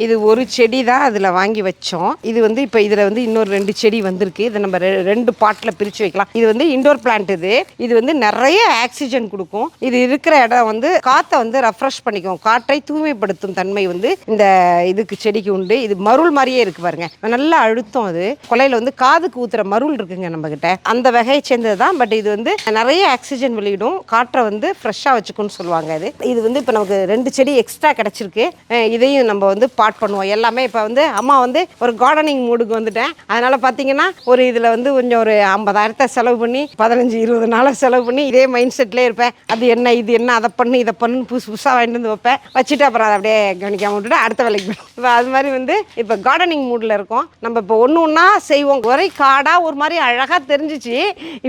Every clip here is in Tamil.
இது ஒரு செடி தான் அதில் வாங்கி வச்சோம். இது வந்து இப்போ இதில் வந்து இன்னொரு 2 செடி வந்திருக்கு. இதை நம்ம 2 பாட்டில் பிரித்து வைக்கலாம். இது வந்து இண்டோர் பிளான்ட். இது வந்து நிறைய ஆக்சிஜன் கொடுக்கும். இது இருக்கிற இடம் வந்து காற்றை வந்து ரெஃப்ரெஷ் பண்ணிக்கும். காற்றை தூய்மைப்படுத்தும் தன்மை வந்து இந்த இதுக்கு செடிக்கு உண்டு. இது மருள் மாதிரியே இருக்கு பாருங்க, நல்லா அழுத்தம். அது கொலையில் வந்து காதுக்கு ஊத்துற மருள் இருக்குங்க நம்ம கிட்ட, அந்த வகையை சேர்ந்தது தான். பட் இது வந்து நிறைய ஆக்சிஜன் வெளியிடும், காற்றை வந்து ஃப்ரெஷ்ஷாக வச்சுக்கும்னு சொல்லுவாங்க. இது வந்து இப்போ நமக்கு 2 செடி எக்ஸ்ட்ரா கிடச்சிருக்கு. இதையும் நம்ம வந்து பாட் பண்ணுவோம். எல்லாமே இப்போ வந்து அம்மா வந்து ஒரு கார்டனிங் மூடுக்கு வந்துட்டேன். அதனால பார்த்தீங்கன்னா ஒரு இதில் வந்து கொஞ்சம் ஒரு 50,000 செலவு பண்ணி 15-20 நாளாக செலவு பண்ணி இதே மைண்ட் செட்லேயே இருப்பேன். அது என்ன இது என்ன அதை பண்ணு இதை பண்ணு புதுசாக வாங்கிட்டு வந்து வைப்பேன். வச்சுட்டு அப்புறம் அதை அப்படியே கவனிக்காம விட்டுட்டு அடுத்த வேலைக்கு இப்போ அது மாதிரி வந்து இப்போ கார்டனிங் மூடில் இருக்கோம். நம்ம இப்போ ஒன்று ஒன்றா செய்வோம். ஒரே காடாக ஒரு மாதிரி அழகாக தெரிஞ்சிச்சு.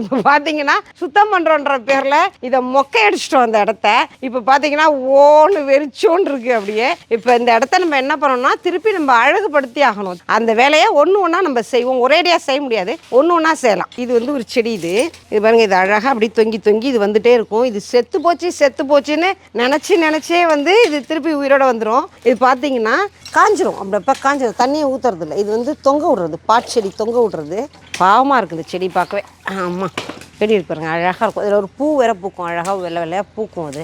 இப்போ பார்த்தீங்கன்னா சுத்தம் பண்ணுறோன்ற பேரில் இதை மொக்கை அடிச்சிட்டோம் அந்த இடத்த. இப்போ பார்த்தீங்கன்னா ஓன்னு வெறிச்சோன்னு இருக்குது அப்படியே. இப்போ இந்த இடத்த நம்ம என்ன பண்ணோம்னா திருப்பி நம்ம அழகுபடுத்தி ஆகணும். அந்த வேலையை ஒன்று ஒன்றா நம்ம செய்வோம். ஒரேடியாக செய்ய முடியாது, ஒன்று ஒன்றா செய்யலாம். இது வந்து ஒரு செடி. இது பாருங்க, இது அழகாக அப்படி தொங்கி இது வந்துட்டே இருக்கும். இது செத்து போச்சுன்னு நினச்சே வந்து இது திருப்பி உயிரோட வந்துடும். இது பார்த்தீங்கன்னா காஞ்சிரும். அப்படி காஞ்சிரும், தண்ணியை ஊற்றுறது இல்லை. இது வந்து தொங்க விடுறது, பாட் செடி தொங்க விடுறது. பாவமாக இருக்குது செடி பார்க்கவே. ஆமாம், செடி இருப்பாருங்க, அழகாக இருக்கும். இதில் ஒரு பூ வேற பூக்கும், அழகாக வெள்ளையாக பூக்கும். அது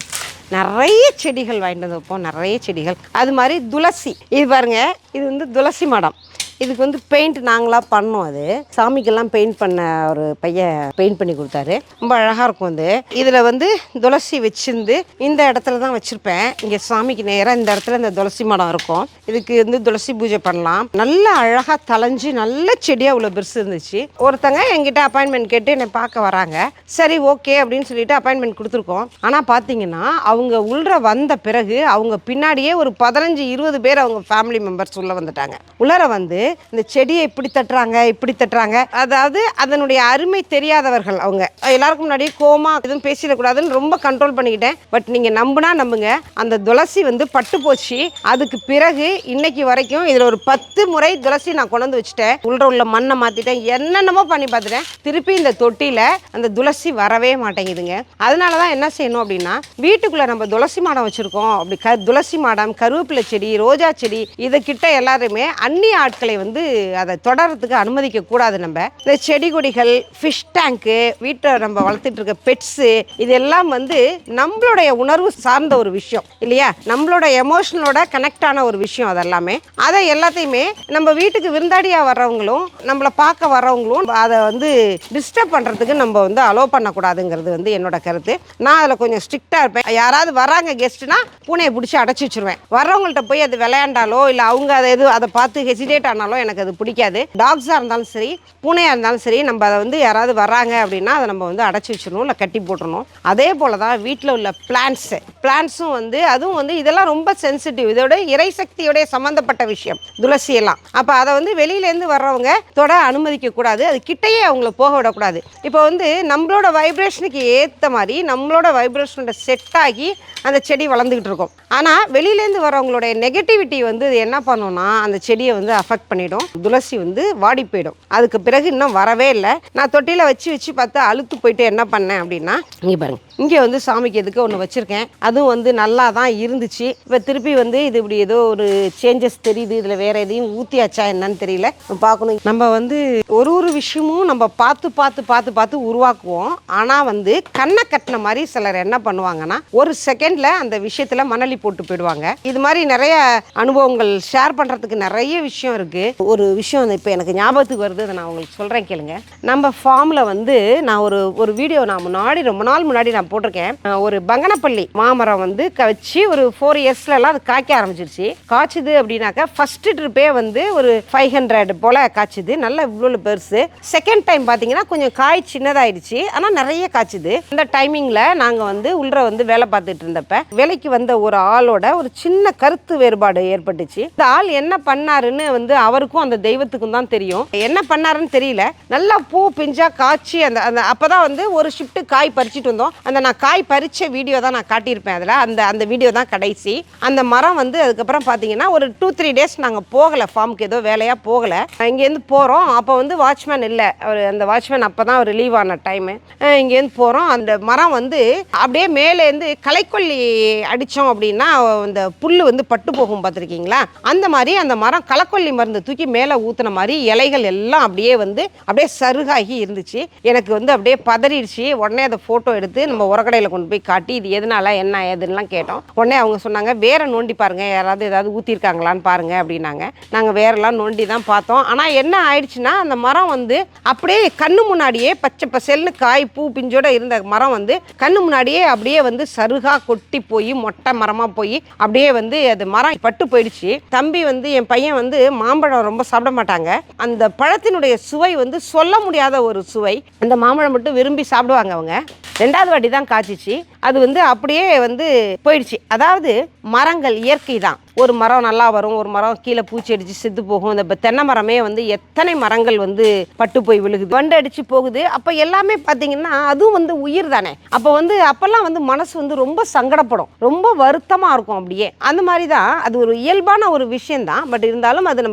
நிறைய செடிகள் வாங்கிட்டு வந்து வைப்போம், நிறைய செடிகள். அது மாதிரி துளசி. இது பாருங்க, இது வந்து துளசி மடம். இதுக்கு வந்து பெயிண்ட் நாங்களாக பண்ணோம். அது சாமிக்கெல்லாம் பெயிண்ட் பண்ண ஒரு பையன் பெயிண்ட் பண்ணி கொடுத்தாரு. ரொம்ப அழகாக இருக்கும். அது இதில் வந்து துளசி வச்சிருந்து இந்த இடத்துல தான் வச்சுருப்பேன். இங்கே சாமிக்கு நேராக இந்த இடத்துல இந்த துளசி மடம் இருக்கும். இதுக்கு வந்து துளசி பூஜை பண்ணலாம். நல்லா அழகாக தளைஞ்சு நல்ல செடியாக அவ்வளோ பெருசு இருந்துச்சு. ஒருத்தங்க என்கிட்ட அப்பாயின்மெண்ட் கேட்டு என்னை பார்க்க வராங்க. சரி ஓகே அப்படின்னு சொல்லிட்டு அப்பாயின்மெண்ட் கொடுத்துருக்கோம். ஆனால் பார்த்தீங்கன்னா அவங்க உள்ள வந்த பிறகு அவங்க பின்னாடியே ஒரு 15-20 பேர் அவங்க ஃபேமிலி மெம்பர்ஸ் உள்ளே வந்துட்டாங்க. உள்ளர வந்து இந்த செடியை இப்படி தட்டுறாங்க. அதாவது அதனுடைய அருமை தெரியாதவர்கள் அவங்க. எல்லாருக்கும் முன்னாடி கோமா எதுவும் பேசிடக்கூடாதுன்னு ரொம்ப கண்ட்ரோல் பண்ணிக்கிட்டேன். பட் நீங்கள் நம்புங்க, அந்த துளசி வந்து பட்டு போச்சு. அதுக்கு பிறகு இன்னைக்கு வரைக்கும் இதில் ஒரு 10 முறை துளசி நான் கொண்டு வந்து வச்சுட்டேன். உள்ள மண்ணை மாற்றிட்டேன், என்னென்னமோ பண்ணி பார்த்துட்டேன். திருப்பி இந்த தொட்டியில் அந்த துளசி வரவே மாட்டேங்குதுங்க. அதனால தான் என்ன செய்யணும் அப்படின்னா, வீட்டுக்குள்ளே நம்ம துளசி மாடம் வச்சுருக்கோம். அப்படி துளசி மாடம், கருவேப்பிலை செடி, ரோஜா செடி, இதை கிட்ட எல்லாருமே அந்நிய ஆட்களை வந்து அதை தொடர்றதுக்கு அனுமதிக்க கூடாது. நம்ம இந்த செடி கொடிகள், ஃபிஷ் டேங்க்கு, வீட்டில் நம்ம வளர்த்துட்டு இருக்க பெட்ஸு, இதெல்லாம் வந்து நம்மளுடைய உணர்வு சார்ந்த ஒரு விஷயம் இல்லையா, நம்மளோட எமோஷனலோட கனெக்ட் ஆன ஒரு விஷயம். அதெல்லாமே அதை எல்லாத்தையுமே நம்ம வீட்டுக்கு விருந்தாடியாக வர்றவங்களும் நம்மளை பார்க்க வர்றவங்களும் அதை வந்து டிஸ்டர்ப் பண்ணுறதுக்கு நம்ம வந்து அலோவ் பண்ணக்கூடாதுங்கிறது வந்து என்னோட கருத்து. நான் அதில் கொஞ்சம் ஸ்ட்ரிக்டாக இருப்பேன். யாராவது வராங்க கெஸ்ட்னா பூனையை பிடிச்சி அடைச்சி வச்சுருவேன். வர்றவங்கள்ட்ட போய் அது விளையாண்டாலோ இல்லை அவங்க அதை பார்த்து ஹெசிடேட் ஆனாலும் எனக்கு அது பிடிக்காது. டாக்ஸாக இருந்தாலும் சரி, பூனையாக இருந்தாலும் சரி, நம்ம அதை வந்து யாராவது வராங்க அப்படின்னா அதை நம்ம வந்து அடைச்சி வச்சிடணும், இல்லை கட்டி போட்டுடணும். அதே போல் தான் வீட்டில் உள்ள பிளான்ட்ஸும் வந்து அதுவும் வந்து இதெல்லாம் ரொம்ப சென்சிட்டிவ். இதோட இறைசக்தியோடைய சம்மந்தப்பட்ட விஷயம் துளசியெல்லாம். அப்போ அதை வந்து வெளியிலேருந்து வர்றவங்க தொட அனுமதிக்க கூடாது, அது கிட்டையே அவங்கள போக விடக்கூடாது. இப்போ வந்து நம்மளோட வைப்ரேஷனுக்கு ஏற்ற மாதிரி நம்மளோட வைப்ரேஷனோட செட் ஆகி அந்த செடி வளர்ந்துக்கிட்டு இருக்கும். ஆனால் வெளியிலேருந்து வரவங்களுடைய நெகட்டிவிட்டி வந்து என்ன பண்ணோம்னா அந்த செடியை வந்து அஃபெக்ட் பண்ணிடும். துளசி வந்து வாடி போயிடும். அதுக்கு பிறகு இன்னும் வரவே இல்லை. நான் தொட்டியில் வச்சு பார்த்து அழுத்து போயிட்டு என்ன பண்ணேன் அப்படின்னா, இங்கே பாருங்க, இங்கே வந்து சாமிக்கு எதுக்கு ஒன்று வச்சுருக்கேன். அதுவும் வந்து நல்லா தான் இருந்துச்சு. இப்போ திருப்பி வந்து இது இப்படி ஏதோ ஒரு சேஞ்சஸ் தெரியுது. இதில் வேறு எதையும் ஊற்றியாச்சா என்னன்னு தெரியல, பார்க்கணும். நம்ம வந்து ஒரு விஷயமும் நம்ம பார்த்து உருவாக்குவோம். ஆனால் வந்து கண்ணை கட்டின மாதிரி சிலர் என்ன பண்ணுவாங்கன்னா ஒரு செகண்டில் அந்த விஷயத்தில் மணலி போட்டு போயிடுவாங்க. இது மாதிரி நிறைய அனுபவங்கள் ஷேர் பண்ணுறதுக்கு நிறைய விஷயம் இருக்குது. ஒரு விஷயம் இப்போ எனக்கு ஞாபகத்துக்கு வருது, அதை நான் உங்களுக்கு சொல்கிறேன் கேளுங்க. நம்ம ஃபார்மில் வந்து நான் ஒரு வீடியோ ரொம்ப நாள் முன்னாடி நான் போட்டிருக்கேன். ஒரு பங்கனப்பள்ளி மாமரம் வந்து வச்சு ஒரு 4 இயர்ஸ்லாம் அது காய்க்க ஆரம்பிச்சிருச்சு. காய்ச்சுது அப்படின்னாக்கா ஃபர்ஸ்ட் ட்ரிப்பே வந்து ஒரு 500 போல் காய்ச்சுது. நல்லா இவ்வளோ பெருசு. செகண்ட் டைம் பார்த்தீங்கன்னா கொஞ்சம் காய் சின்னதாயிடுச்சு, ஆனால் நிறைய காய்ச்சுது. அந்த டைமிங்கில் நாங்கள் வந்து உள்ள வந்து வேலை பார்த்துட்டு இருந்தப்ப வேலைக்கு வந்த ஒரு ஆளோட ஒரு சின்ன கருத்து வேறுபாடு ஏற்பட்டுச்சு. இந்த ஆள் என்ன பண்ணாருன்னு வந்து அவருக்கும் அந்த தெய்வத்துக்கும் தான் தெரியும். என்ன பண்ணாருன்னு தெரியல. நல்லா பூ பிஞ்சா காய்ச்சி அந்த அப்பதான் வந்து ஒரு ஷிஃப்ட் காய் பறிச்சுட்டு வந்தோம். அந்த நான் காய் பறிச்ச வீடியோ தான் நான் காட்டியிருப்பேன். அதில் அந்த வீடியோ தான் கடைசி. அந்த மரம் வந்து அதுக்கப்புறம் பார்த்தீங்கன்னா ஒரு 2-3 டேஸ் நாங்கள் போகலை, ஃபார்முக்கு ஏதோ வேலையாக போகலை. இங்கேருந்து போகிறோம். அப்போ வந்து வாட்ச்மேன் இல்லை, அந்த வாட்ச்மேன் அப்போ தான் ஒரு லீவ் ஆன டைமு. இங்கேருந்து போகிறோம். அந்த மரம் வந்து அப்படியே மேலேருந்து களைக்கொல்லி களைக்கொல்லி அடித்தோம் அப்படின்னா இந்த புல் வந்து பட்டு போகும் பார்த்துருக்கீங்களா, அந்த மாதிரி அந்த மரம் களைக்கொல்லி மருந்து தூக்கி மேலே ஊற்றின மாதிரி இலைகள் எல்லாம் அப்படியே சருகாகி இருந்துச்சு. எனக்கு வந்து அப்படியே பதறிடுச்சு. உடனே அதை ஃபோட்டோ எடுத்து நம்ம உரக்கடையில் கொண்டு போய் காட்டி இது எதனால என்ன ஏதுன்னெலாம் கேட்டோம். உடனே அவங்க சொன்னாங்க வேற நோண்டி பாருங்கள், யாராவது ஏதாவது ஊற்றிருக்காங்களான்னு பாருங்கள் அப்படின்னாங்க. நாங்கள் வேறெல்லாம் நோண்டி தான் பார்த்தோம். ஆனால் என்ன ஆயிடுச்சுன்னா அந்த மரம் வந்து அப்படியே கண்ணு முன்னாடியே பச்சை பசெல்னு காய் பூ பிஞ்சோட இருந்த மரம் வந்து கண்ணு முன்னாடியே அப்படியே வந்து சருகா கொட்டி போய் மொட்டை மரமாக போய் அப்படியே வந்து அது மரம் பட்டு போயிடுச்சு. தம்பி வந்து என் பையன் வந்து மாம்பழம் ரொம்ப சாப்பிட மாட்டாங்க. அந்த பழத்தினுடைய சுவை வந்து சொல்ல முடியாத ஒரு சுவை. அந்த மாம்பழம் மட்டும் விரும்பி சாப்பிடுவாங்க அவங்க. 2வது வாட்டி தான் காய்ச்சிச்சு. அது வந்து அப்படியே வந்து போயிடுச்சு. அதாவது மரங்கள் இயற்கை தான். ஒரு மரம் நல்லா வரும், ஒரு மரம் கீழே பூச்சி அடித்து செத்து போகும். இந்த தென்னை மரமே வந்து எத்தனை மரங்கள் வந்து பட்டு போய் விழுகுது, வண்டு அடித்து போகுது. அப்போ எல்லாமே பார்த்தீங்கன்னா அதுவும் வந்து உயிர் தானே. அப்போ வந்து அப்போல்லாம் வந்து மனசு வந்து ரொம்ப சங்கடப்படும், ரொம்ப வருத்தமாக இருக்கும். அப்படியே அந்த மாதிரி தான் அது ஒரு இயல்பான ஒரு விஷயந்தான். பட் இருந்தாலும் அது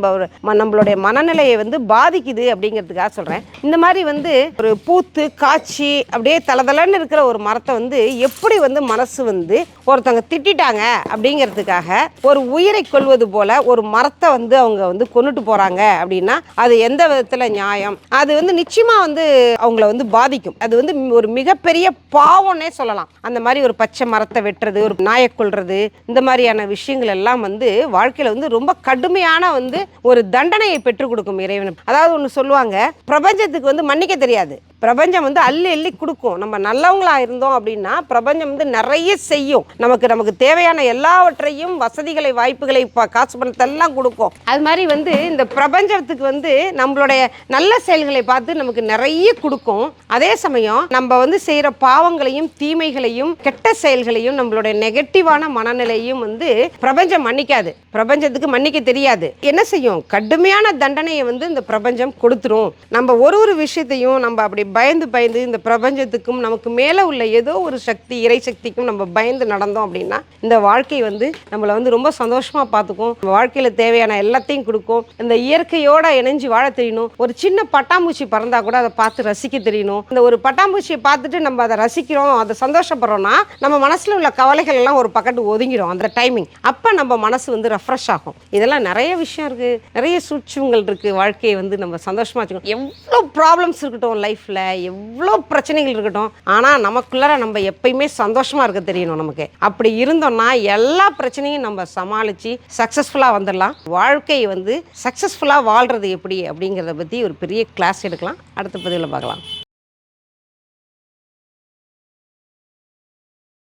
நம்மளுடைய மனநிலையை வந்து பாதிக்குது அப்படிங்கிறதுக்காக சொல்கிறேன். இந்த மாதிரி வந்து ஒரு பூத்து காய்ச்சி அப்படியே தளதளன்னு இருக்கிற ஒரு மரத்தை வந்து எப்படி வந்து மனசு வந்து ஒருத்தவங்க திட்டாங்க அப்படிங்கிறதுக்காக ஒரு உயிரை கொள்வது போல ஒரு மரத்தை வந்து அவங்க வந்து கொண்டுட்டு போறாங்க அப்படின்னா அது எந்த விதத்துல நியாயம்? அது வந்து நிச்சயமா வந்து அவங்கள வந்து பாதிக்கும். அது வந்து ஒரு மிகப்பெரிய பாவம்னே சொல்லலாம். அந்த மாதிரி ஒரு பச்சை மரத்தை வெட்டுறது, ஒரு நாயை கொல்றது, இந்த மாதிரியான விஷயங்கள் எல்லாம் வந்து வாழ்க்கையில வந்து ரொம்ப கடுமையான வந்து ஒரு தண்டனையை பெற்றுக் கொடுக்கும் இறைவன். அதாவது ஒன்று சொல்லுவாங்க, பிரபஞ்சத்துக்கு வந்து மன்னிக்க தெரியாது, பிரபஞ்சம் வந்து அள்ளி அள்ளி கொடுக்கும். நம்ம நல்லவங்களா இருந்தோம் அப்படின்னா பிரபஞ்சம் வந்து நிறைய செய்யும். நமக்கு தேவையான எல்லாவற்றையும் வசதிகளை வாய்ப்புகளை காசு பணத்தெல்லாம் கொடுக்கும். அது மாதிரி வந்து இந்த பிரபஞ்சத்துக்கு வந்து நம்மளுடைய நல்ல செயல்களை பார்த்து நமக்கு நிறைய கொடுக்கும். அதே சமயம் நம்ம வந்து செய்கிற பாவங்களையும் தீமைகளையும் கெட்ட செயல்களையும் நம்மளுடைய நெகட்டிவான மனநிலையும் வந்து பிரபஞ்சம் மன்னிக்காது. பிரபஞ்சத்துக்கு மன்னிக்க தெரியாது. என்ன செய்யும்? கடுமையான தண்டனையை வந்து இந்த பிரபஞ்சம் கொடுத்துரும். நம்ம ஒரு விஷயத்தையும் நம்ம அப்படி பயந்து இந்த பிரபஞ்சத்துக்கும் நமக்கு மேலே உள்ள ஏதோ ஒரு சக்தி, இறை சக்திக்கும் நம்ம பயந்து நடந்தோம் அப்படின்னா இந்த வாழ்க்கை வந்து நம்மளை வந்து ரொம்ப சந்தோஷமாக பார்த்துக்கும். வாழ்க்கையில் தேவையான எல்லாத்தையும் கொடுக்கும். இந்த இயற்கையோட இணைஞ்சு வாழ தெரியணும். ஒரு சின்ன பட்டாம்பூச்சி பறந்தா கூட அதை பார்த்து ரசிக்க தெரியணும். இந்த ஒரு பட்டாம்பூச்சியை பார்த்துட்டு நம்ம அதை ரசிக்கிறோம், அதை சந்தோஷப்படுறோம்னா நம்ம மனசில் உள்ள கவலைகள் எல்லாம் ஒரு பக்கத்து ஒதுங்கிடும். அந்த டைமிங் அப்போ நம்ம மனசு வந்து ரெஃப்ரெஷ் ஆகும். இதெல்லாம் நிறைய விஷயம் இருக்குது, நிறைய சூட்சங்கள் இருக்குது. வாழ்க்கையை வந்து நம்ம சந்தோஷமாக வச்சுக்கணும். எவ்வளோ ப்ராப்ளம்ஸ் இருக்கட்டும் லைஃப்பில், எவ்வளோ பிரச்சனைகள் இருக்கட்டும், ஆனால் நமக்குள்ளார நம்ம எப்பயுமே சந்தோஷமாக இருக்க தெரியணும். நமக்கு அப்படி இருந்தோம்னா எல்லா பிரச்சனையும் நம்ம சமாளித்து சக்ஸஸ்ஃபுல்லாக வந்துடலாம். வாழ்க்கையை வந்து சக்ஸஸ்ஃபுல்லாக வாழ்கிறது எப்படி அப்படிங்கிறத பற்றி ஒரு பெரிய கிளாஸ் எடுக்கலாம். அடுத்த பதிவில் பார்க்கலாம்.